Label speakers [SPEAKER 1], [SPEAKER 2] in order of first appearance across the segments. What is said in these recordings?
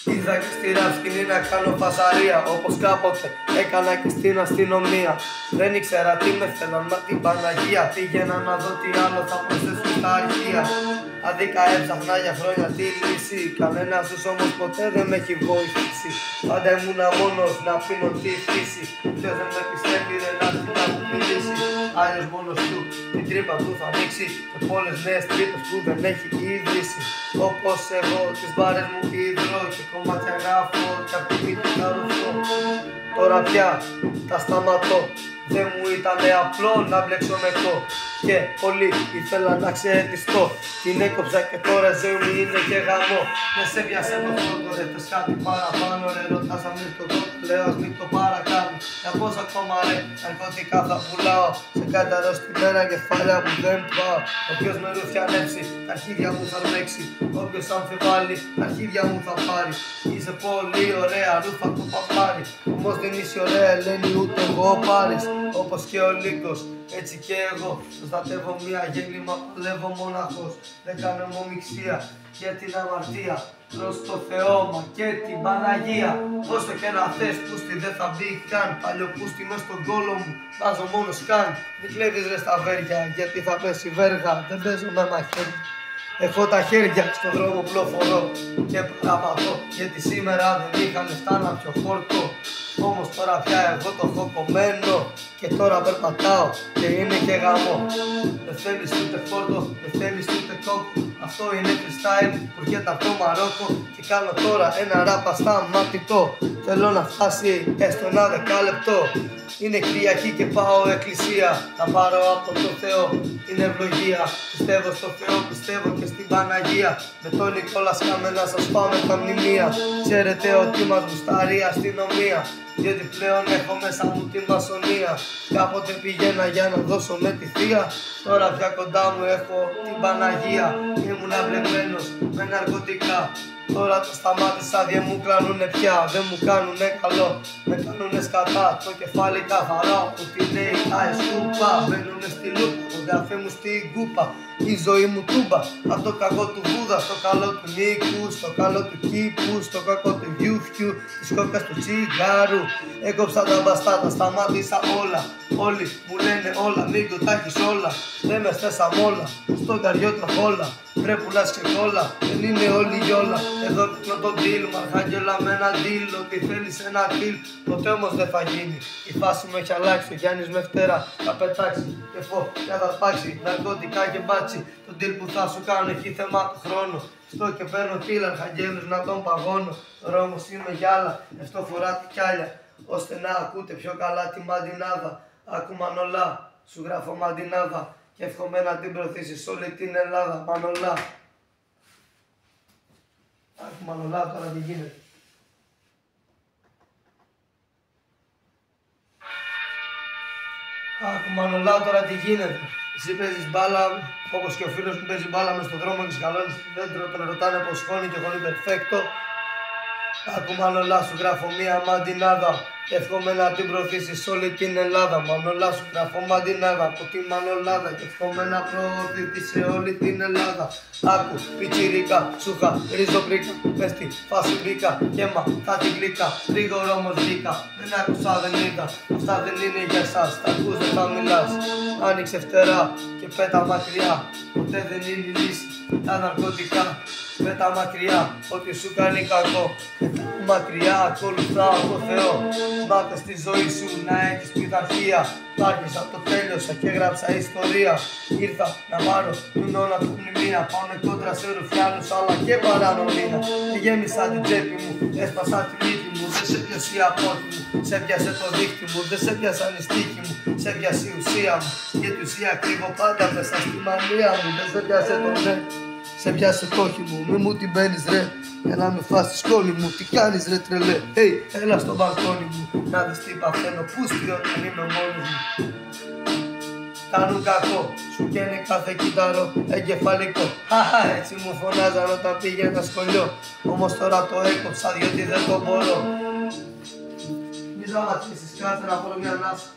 [SPEAKER 1] Ήρθα και στη ραυσκηνή να κάνω φασαρία, όπως κάποτε έκανα και στην αστυνομία. Δεν ήξερα τι με θέλαν, μα την Παναγία. Πήγαινα να δω τι άλλο θα προσθέσω στα αρχεία. Αδίκα έψαχνα για χρόνια τη λύση. Κανένας τους όμως ποτέ δεν με έχει βοηθήσει. Πάντα ήμουνα μόνος να πίνω τη φύση. Ποιος δεν με πιστεύει δεν έρθει να μου μιλήσει. Άλλος μόνος του την τρύπα του θα ανοίξει. Και πολλές νέες τρύπες που δεν έχει ίδρυσει. Όπως εγώ τις μπάρες μου υδρώ και κομμάτια γράφω και απ' τη μύτη καρουφώ. Τώρα πια τα σταματώ. Δεν μου ήτανε απλό να μπλέξω με το. Και πολύ ήθελα να ξεδιστώ. Την έκοψα και τώρα ζωή είναι και γαμό. Δεν σε πιάσε το φόντο, ρε θες κάτι παραπάνω. Ρε ρωτάς αν μην το δω, λέω ας μην το παρακάνω. Για πώς ακόμα ρε, ναρκωτικά θα πουλάω. Σε κάτι αρρωστημένα κεφάλαια που δεν πάω. Όποιος με ρουφιανέψει, τα αρχίδια μου θα ρμέξει. Όποιος αμφιβάλλει, τα αρχίδια μου θα πάρει. Είσαι πολύ ωραία, ρούφα το παπάρι. Όμως δεν είσαι ωραία Ελένη, ούτε εγώ πάρεις. Όπως και ο Λύκος, έτσι και εγώ. Προστατεύω μία γέννη, μα παλεύω μοναχός. Δεν κάνω αιμομιξία για την αμαρτία. Προς το Θεό μα και την Παναγία. Όσο και να θες πούστη δεν θα μπει καν. Παλιό πούστη μες στον κόλο μου βάζω μόνο σκάν. Μην κλέβεις ρε στα βέρια γιατί θα πέσει βέργα. Δεν παίζω με μαχαίρι. Έχω τα χέρια στον δρόμο πλοφορώ και παραπατώ. Γιατί σήμερα δεν είχα λεφτά να πιω χόρτο. Όμως τώρα πια εγώ το έχω κομμένο. Και τώρα περπατάω και είναι και γαμό. Δεν θέλεις ούτε φόρτο, δεν θέλεις ούτε κόκκο. Αυτό είναι freestyle που έρχεται από το Μαρόκο. Και κάνω τώρα ένα ράπα σταματητό. Θέλω να φτάσει έστω ένα δεκάλεπτο. Είναι Κυριακή και πάω εκκλησία. Να πάρω από το Θεό την ευλογία. Πιστεύω στο Θεό, πιστεύω και στην Παναγία. Με τον Νικόλα σκάμε να σας πάμε τα μνημεία. Ξέρετε ότι μας γουστάρει η αστυνομία. Γιατί πλέον έχω μέσα μου τη μασονία. Κάποτε πηγαίνα για να δώσω με τη θεία. Τώρα πια κοντά μου έχω την Παναγία. Ήμουν αμπλεγμένος με ναρκωτικά. Τώρα τα σταμάτησα, δεν μου κλάνουνε πια. Δεν μου κάνουνε καλό, με κάνουνε σκατά. Το κεφάλι καθαρά, ότι λέει σκούπα. Μπαίνουνε στη λούπα, τον καφέ μου στην κούπα. Η ζωή μου τούμπα, απ' το κακό του Βούδα. Στο καλό του Νίκου, στο καλό του κήπου. Στο κακό του γιούφιου, της κόκκας του τσιγάρου. Έκοψα τα μπαστάτα, σταμάτησα όλα. Όλοι μου λένε όλα, μην το τάχεις όλα. Δεν με στέσαμε όλα, στον καριό τροχόλα. Βρε πουλάς και κόλλα, δεν είναι όλοι γιόλα. Εδώ πίνω τον deal, μ' αρχάγγελα με ένα deal. Ότι θέλεις ένα deal, ποτέ όμως δεν θα γίνει. Η φάση μου έχει αλλάξει, ο Γιάννης με φτερά θα πετάξει. Και φωτιά θα σπάξει, ναρκωτικά και μπάτσι. Το deal που θα σου κάνω έχει θέμα του χρόνου. Στο και παίρνω φύλλα, αρχαγγέλους να τον παγώνω. Τώρα όμως είμαι γυάλα, αυτό φορά τη κιάλια. Ώστε να ακούτε πιο καλά τη μαντινάδα. Άκου Μανολά, σου γράφω μαντινάδα. Και εύχομαι να την προωθήσεις όλη την Ελλάδα. Μανολά. Άκου Μανολά, τώρα τι γίνεται. Άκου Μανολά, τώρα τι γίνεται. Εσύ παίζεις μπάλα, όπως και ο φίλος μου παίζει μπάλα μες στον δρόμο και σκαλώνει στο δέντρο. Τον ρωτάνε πως χώνει και χώνει perfecto. Άκου Μανολά, σου γράφω μία μαντινάδα. Εύχομαι να την προωθήσεις όλη την Ελλάδα. Μανολά, σου γράφω μαντινάδα από τη Μανολάδα. Και εύχομαι να προωθήσεις σε όλη την Ελλάδα. Άκου πιτσιρίκα, σούχα, ριζοπρίκα. Μες στη φάση μπήκα και θα την κλίκα. Γρήγορα όμως βγήκα, δεν άκουσα, δεν είδα. Αυτά δεν είναι για εσάς, τα ακούς δεν θα μιλάς. Άνοιξε φτερά και πέτα μακριά. Ποτέ δεν είναι η λύση τα ναρκωτικά. Πέτα μακριά, ό,τι σου κάνει κακό. Πέτα μακριά, ακολουθάω το Θεό. Μάθε στη ζωή σου να έχεις πειθαρχία. Άρχισα από το τέλειωσα και έγραψα ιστορία. Ήρθα να πάρω τον όνα του μνημεία. Πάμε κόντρα σε ρουφιάνους αλλά και παρανομία. Και γέμισα την τσέπη μου, έσπασα τη μύτη μου. Δεν σε πιάσε η απόρτη μου, σε πιάσε το δίχτυ μου. Δεν σε πιάσαν οι στίχοι μου, σε πιάσε η ουσία μου. Γιατί ουσία κρύβω πάντα μέσα στη μανία μου. Δεν σε πιάσε το ναι, σε πιάσε το όχι μου. Μη μου την παίρνεις ρε, για να με φας στη σκόνη μου. Τι κάνεις ρε τρελέ, hey, έλα στο μπαλκόνι μου. Να δεις τι παθαίνω, πούστη όταν είμαι μόνος μου. Κάνουν κακό, σου καίνε κάθε κύτταρο εγκεφαλικό. Χαχα, έτσι μου φωνάζαν όταν πήγαινα σχολείο. Όμως τώρα το έκοψα διότι δεν το μπορώ. Μη δραματίσεις, κάτσε να βρω μια ανάσα.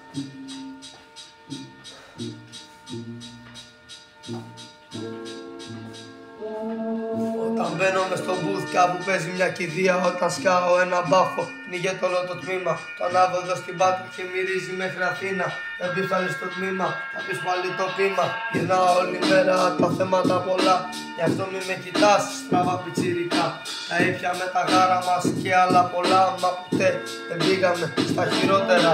[SPEAKER 1] Όταν μπαίνω μες στο booth, κάπου παίζει μια κηδεία. Όταν σκάω ένα μπάφο, πνίγεται όλο το τμήμα. Το ανάβω εδώ στην Πάτρα και μυρίζει μέχρι Αθήνα. Επίφθαλε στο τμήμα, θα πεις πάλι το πείμα. Γυρνάω όλη μέρα, τα θέματα πολλά. Γι' αυτό μη με κοιτάς, στραβά πιτσιρικά. Τα ήπια με τα γάρα μας και άλλα πολλά. Μα ποτέ δεν πήγαμε στα χειρότερα.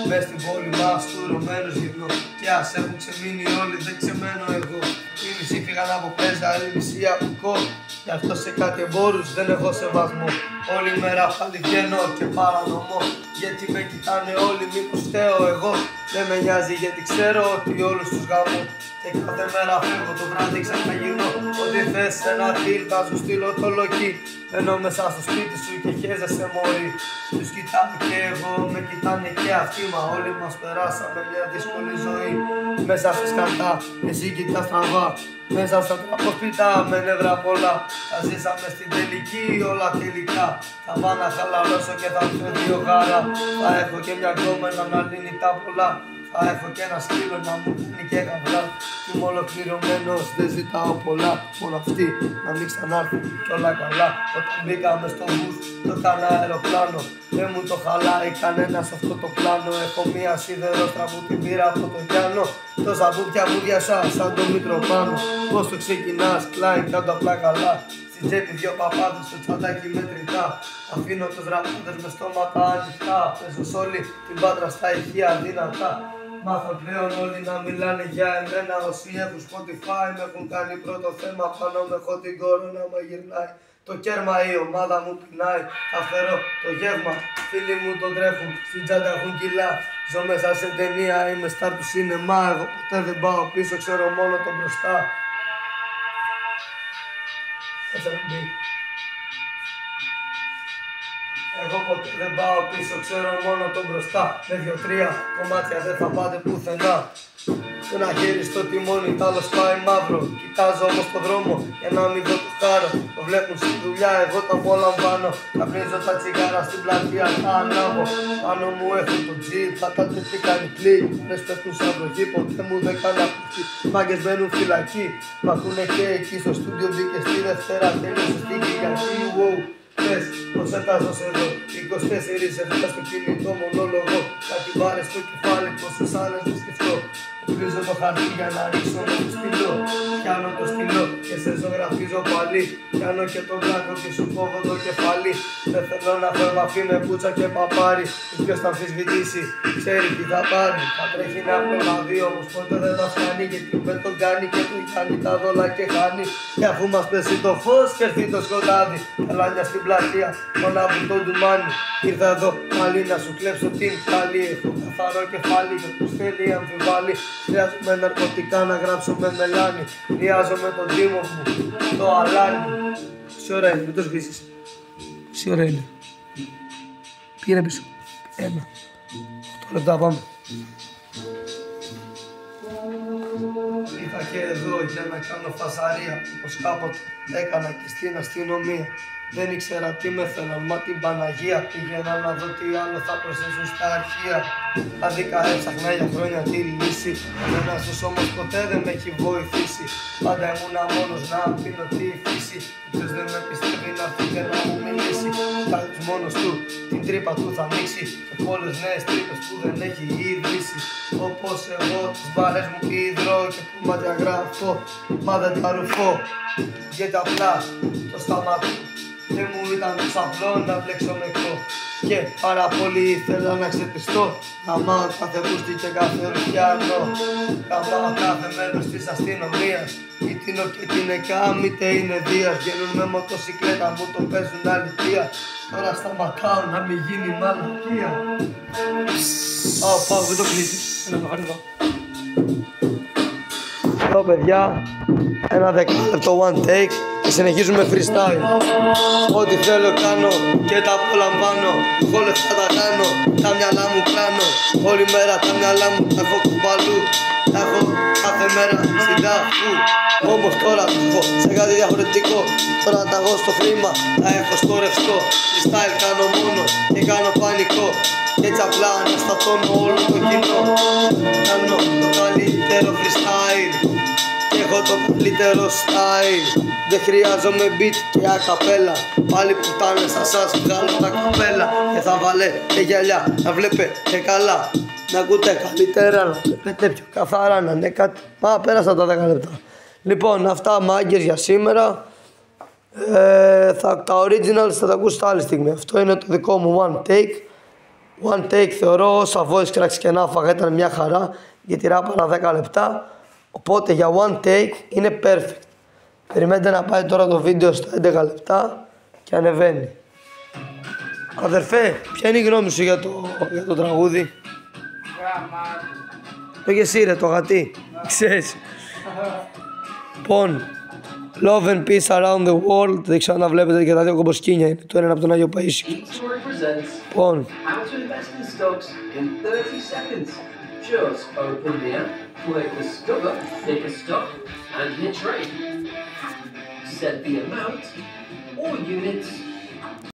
[SPEAKER 1] Μες στην πόλη μας τουρωμένους γυρνώ. Και ας έχουν ξεμείνει όλοι, δεν ξεμένω εγώ. Οι μισοί φύγαν από πρέζα, οι μισοί από κο. Γι' αυτό σε κάτι εμπόρους δεν έχω σεβασμό. Όλη μέρα πάλι βγαίνω και παρανομώ. Γιατί με κοιτάνε όλοι, μήπως φταίω εγώ. Δεν με νοιάζει γιατί ξέρω ότι όλους τους γαμώ. Και κάθε μέρα φεύγω, το βράδυ ξαναγυρνώ. Ό,τι θες ένα deal θα σου στείλω το λοκί. Μένω μέσα στο σπίτι σου και χέζεσαι μωρή. Τους κοιτάμε και εγώ, με κοιτάνε και αυτοί. Μα όλοι μας περάσαμε μια δύσκολη ζωή. Μέσα στη σκατά, εσύ κοιτάς στραβά. Μέσα στα τραποσπίτα με νεύρα πολλά. Τα ζήσαμε στην τελική, όλα τελικά. Θα πάω να χαλαρώσω και θα πιω δύο γάρα. Θα έχω και μια γκόμενα να λύνει τα πολλά. Θα έχω και ένα σκύλο να μου κάνει και καβλά. Κι είμαι ολοκληρωμένος, δεν ζητάω πολλά. Μόνο αυτή να μην ξανάρθει κι όλα καλά. Όταν μπήκαμε στο bus, το κάνα αεροπλάνο. Δεν μου το χαλάει κανένας αυτό το πλάνο. Έχω μία σιδερόστρα που την πήρα από τον Γιάννο. Τόσα μπούπια μου διασά σαν το Μητροπάνο. Πώς το ξεκινάς, κλάιν, κάτω απλά καλά. Στην τσέπη δυο παπάδες στο τσαντάκι μετρητά. Αφήνω τους ραπάδες με στόματα ανοιχτά. Παίζω σ' όλη την Πάτρα στα ηχεία δυνατά. Μάθω πλέον όλοι να μιλάνε για εμένα. Όσοι έχουν Spotify με έχουν κάνει πρώτο θέμα. Πάνω με έχω την κόρονα μα γυρνάει. Το κέρμα η ομάδα μου πεινάει. Θα φέρω το γεύμα, φίλοι μου τον τρέχουν. Στην τσάντα έχουν κιλά. Ζω μέσα σε ταινία, είμαι στάρ του σινεμά. Εγώ ποτέ δεν πάω πίσω, ξέρω μόνο το μπροστά. Εγώ ποτέ δεν πάω πίσω, ξέρω μόνο το μπροστά. Με 2-3 κομμάτια δεν θα πάτε πουθενά. Ένα χέρι στο τιμόνι, τ' άλλο σπάει μαύρο. Κοιτάζω όμως τον δρόμο για να μην δω το χάρο. Το βλέπουν στη δουλειά, εγώ το απολαμβάνω. Καπνίζω τα τσιγάρα στην πλατεία, τα ανάβω. Πάνω μου έχω το τζιπ, θα τα τι κάνει κλικ. Μες πέφτουν σαν βροχή, ποτέ μου δεν κάνω αποχή. Μάγκες μπαίνουν φυλακή, μ' ακούνε και εκεί στο στούντιο. Μπήκε στη Δευτέρα, τέλειωσε στην Κυριακή. Wow. Πες πως ετάζος εδώ, 24 εβδομάδες στο κινητό μονόλογο. Κάτι βάρες στο κεφάλι, πόσες άλλες δεν σκεφτώ. Βρίζω το χαρτί για να ρίξω με το στυλό. Πιάνω το στυλό και σε ζωγραφίζω πάλι. Πιάνω και τον μπλάκο και σου κόβω το κεφάλι. Δεν θέλω να έχω επαφή με πούτσα και παπάρι. Και ποιος θα αμφισβητήσει, ξέρει τι θα πάρει. Θα τρέχει να προλαβεί όμως ποτέ δεν θα φτάνει. Γιατί δεν τον κάνει και του κάνει τα δόλα και χάνει. Και αφού μας πέσει το φως και έρθει το σκοτάδι. Καλάνια στην πλατεία, μόνο από το ντουμάνι. Ήρθα εδώ πάλι να σου κλέψω την καλή. Έχω καθαρό κεφάλι και τους θέλει αμφιβάλλει. Χρειάζομαι ναρκωτικά να γράψω με μελάνι. Χρειάζομαι τον τίμο μου, το αλάνι. Πόση ώρα είναι, μην το σβήσεις. Πόση ώρα είναι. Πήγαινε πίσω. 1. 8 λεπτά πάμε. Ήρθα και εδώ για να κάνω φασαρία. Όπως κάποτε έκανα και στην αστυνομία. Δεν ήξερα τι με θέλαν, μα την Παναγία. Πήγαινα να δω τι άλλο θα προσθέσουν στα αρχεία. Άδικα έψαχνα για χρόνια τη λύση. Ένας τους όμως ποτέ δεν με έχει βοηθήσει. Πάντα ήμουνα μόνος να πίνω τη φύση. Ποιος δεν με πιστεύει να έρθει και να μου μιλήσει. Κάποιος μόνος του την τρύπα του θα ανοίξει. Και πολλές νέες τρύπες που δεν έχει ειδήσει. Όπως εγώ τις μπάρες μου υδρώ και που μάτια γράφω. Μα δεν τα ρουφώ. Γιατί απλά το σταματώ. Δεν μου ήταν τόσο απλό να μπλέξω με κο. Και πάρα πολύ ήθελα να ξεπιστώ. Γαμάω κάθε πούστη και κάθε ρουφιάνο. Γαμάω κάθε μέλος της αστυνομίας. Είτε είναι και την ΕΚΑΜ είτε είναι Δίας. Βγαίνουν με μοτοσυκλέτα μου το παίζουν αλήθεια. Τώρα σταματάω να μην γίνει μαλακία. Πάω, δεν το κλείσεις. Ένα μαγαρίδο. Εδώ παιδιά, ένα 10 λεπτό one take. Και συνεχίζουμε freestyle. Ό,τι θέλω κάνω και τα απολαμβάνω. Εγώ λεφτά τα κάνω, τα μυαλά μου πλάνω. Όλη μέρα τα μυαλά μου τα έχω κουμπαλού. Τα έχω κάθε μέρα στην ταφού. Όμως τώρα έχω σε κάτι διαφορετικό. Τώρα τα έχω στο χρήμα, τα έχω στο ρευστό. Freestyle κάνω μόνο και κάνω πανικό. Και έτσι απλά αναστατώνω όλο το κοινό. Κάνω το καλύτερο freestyle. Και έχω Έχω το καλύτερο style. Δεν χρειάζομαι beat και ακαπέλα. Πάλι πουτάνες θα σας βγάλω τα καπέλα. Και θα βάλε και γυαλιά, να βλέπε και καλά. Να ακούτε καλύτερα, να βλέπετε πιο καθαρά, να είναι κάτι. Μα πέρασα τα 10 λεπτά. Λοιπόν, αυτά μάγκες για σήμερα. Τα originals θα τα ακούσετε άλλη στιγμή. Αυτό είναι το δικό μου one take. One take θεωρώ όσα voice cracks και να φάγα ήταν μια χαρά. Γιατί ράπανα 10 λεπτά. Οπότε για one take είναι perfect. Περιμένετε να πάει τώρα το βίντεο στα 11 λεπτά και ανεβαίνει. Αδερφέ, ποια είναι η γνώμη σου για το τραγούδι? Το και εσύ ρε το γατί, ξέρεις. Λοιπόν, love and peace around the world. Δεν ξέρω να βλέπετε και τα δύο κομποσκίνια είναι. Το ένα από τον Άγιο Παΐσιο. Λοιπόν,
[SPEAKER 2] just open the app, click Discover, pick a stock, and hit trade. Set the amount or units